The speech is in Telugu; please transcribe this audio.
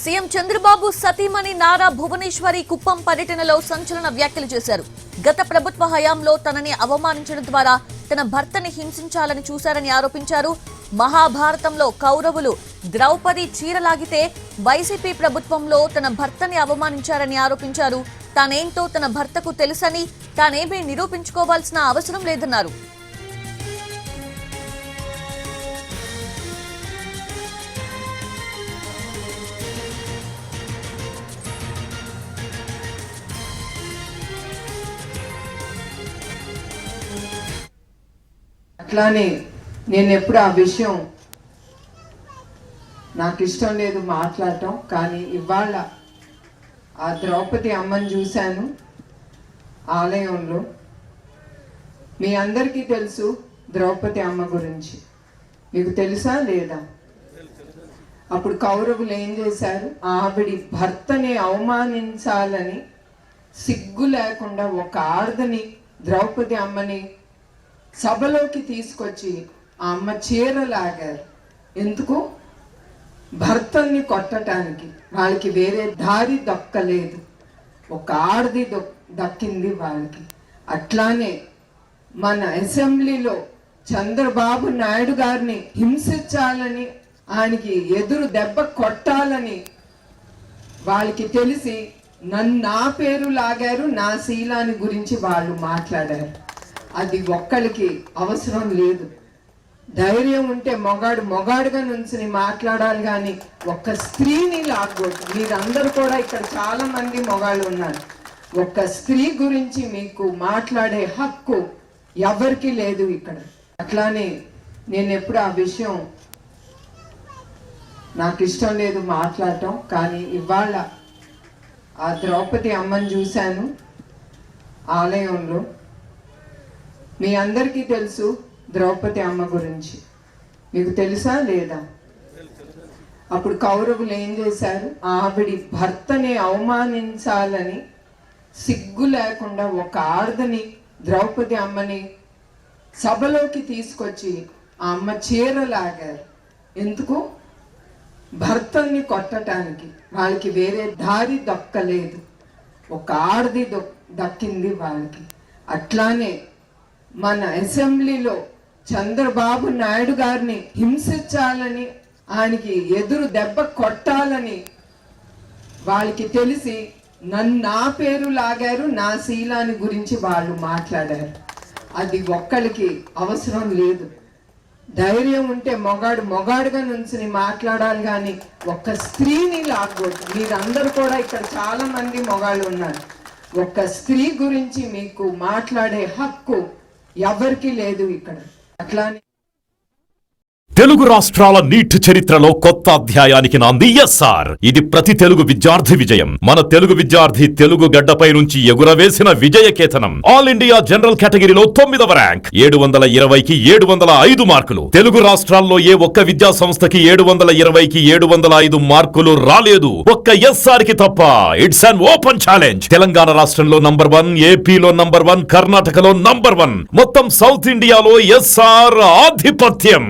సీఎం చంద్రబాబు సతీమణి నారా భువనేశ్వరి కుప్పం పర్యటనలో సంచలన వ్యాఖ్యలు చేశారు. గత ప్రభుత్వ హయాంలో తనని అవమానించడం ద్వారా తన భర్తని హింసించాలని చూశారని ఆరోపించారు. మహాభారతంలో కౌరవులు ద్రౌపది చీరలాగితే వైసీపీ ప్రభుత్వంలో తన భర్తని అవమానించారని ఆరోపించారు. తానేంటో తన భర్తకు తెలుసని, తానేమీ నిరూపించుకోవాల్సిన అవసరం లేదన్నారు. అట్లానే నేను ఎప్పుడు ఆ విషయం నాకు ఇష్టం లేదు మాట్లాడటం, కానీ ఇవాళ ఆ ద్రౌపది అమ్మని చూశాను ఆలయంలో. మీ అందరికీ తెలుసు ద్రౌపది అమ్మ గురించి. మీకు తెలుసా లేదా? అప్పుడు కౌరవులు ఏం చేశారు? ఆవిడి భర్తని అవమానించాలని సిగ్గు లేకుండా ఒక ఆడదని ద్రౌపది అమ్మని సభలోకి తీసుకొచ్చి ఆ అమ్మ చీర లాగారు. ఎందుకు? భర్తల్ని కొట్టడానికి. వాళ్ళకి వేరే దారి దక్కలేదు, ఒక ఆడది దక్కింది వాళ్ళకి. అట్లానే మన అసెంబ్లీలో చంద్రబాబు నాయుడు గారిని హింసించాలని, ఆయనకి ఎదురు దెబ్బ కొట్టాలని వాళ్ళకి తెలిసి నా పేరు లాగారు, నా శీలాన్ని గురించి వాళ్ళు మాట్లాడారు. అది ఒక్కడికి అవసరం లేదు. ధైర్యం ఉంటే మొగాడుగా నుంచి మాట్లాడాలి, కానీ ఒక్క స్త్రీని లాగకూడదు. మీరందరూ కూడా ఇక్కడ చాలా మంది మొగాళ్ళు ఉన్నారు. ఒక్క స్త్రీ గురించి మీకు మాట్లాడే హక్కు ఎవరికి లేదు ఇక్కడ. అట్లానే నేను ఎప్పుడు ఆ విషయం నాకు ఇష్టం లేదు మాట్లాడటం, కానీ ఇవాళ ఆ ద్రౌపది అమ్మని చూశాను ఆలయంలో. మీ అందరికీ తెలుసు ద్రౌపది అమ్మ గురించి. మీకు తెలుసా లేదా? అప్పుడు కౌరవులు ఏం చేశారు? ఆవిడి భర్తని అవమానించాలని సిగ్గు లేకుండా ఒక ఆడదని ద్రౌపది అమ్మని సభలోకి తీసుకొచ్చి ఆ అమ్మ చీర లాగారు. ఎందుకు? భర్తల్ని కొట్టడానికి. వాళ్ళకి వేరే దారి దక్కలేదు, ఒక ఆడది దక్కింది వాళ్ళకి. అట్లానే మన అసెంబ్లీలో చంద్రబాబు నాయుడు గారిని హింసించాలని, ఆయనకి ఎదురు దెబ్బ కొట్టాలని వాళ్ళకి తెలిసి నా పేరు లాగారు, నా శీలాన్ని గురించి వాళ్ళు మాట్లాడారు. అది ఒక్కడికి అవసరం లేదు. ధైర్యం ఉంటే మొగాడుగా నుంచి మాట్లాడాలి, కానీ ఒక్క స్త్రీని లాగకూడదు. మీరందరూ కూడా ఇక్కడ చాలా మంది మొగాళ్ళు ఉన్నారు. ఒక్క స్త్రీ గురించి మీకు మాట్లాడే హక్కు ఎవరికి లేదు ఇక్కడ. అట్లానే తెలుగు రాష్ట్రాల నీట్ చరిత్రలో కొత్త అధ్యాయానికి నాంది ఎస్ఆర్. ఇది ప్రతి తెలుగు విద్యార్థి విజయం. మన తెలుగు విద్యార్థి తెలుగు గడ్డపై నుంచి ఎగురవేసిన విజయకేతనం. ఆల్ ఇండియా జనరల్ కేటగిరీలో 9వ ర్యాంక్, 720కి 705 మార్కులు. తెలుగు రాష్ట్రాల్లో ఏ ఒక్క విద్యా సంస్థకి 720కి 705 మార్కులు రాలేదు, ఒక్క ఎస్ఆర్ కి తప్ప. It's an open challenge. Telangana రాష్ట్రంలో నంబర్ 1, ఏపీలో నంబర్ 1, కర్ణాటకలో నంబర్ 1, మొత్తం సౌత్ ఇండియాలో ఎస్ఆర్ ఆధిపత్యం.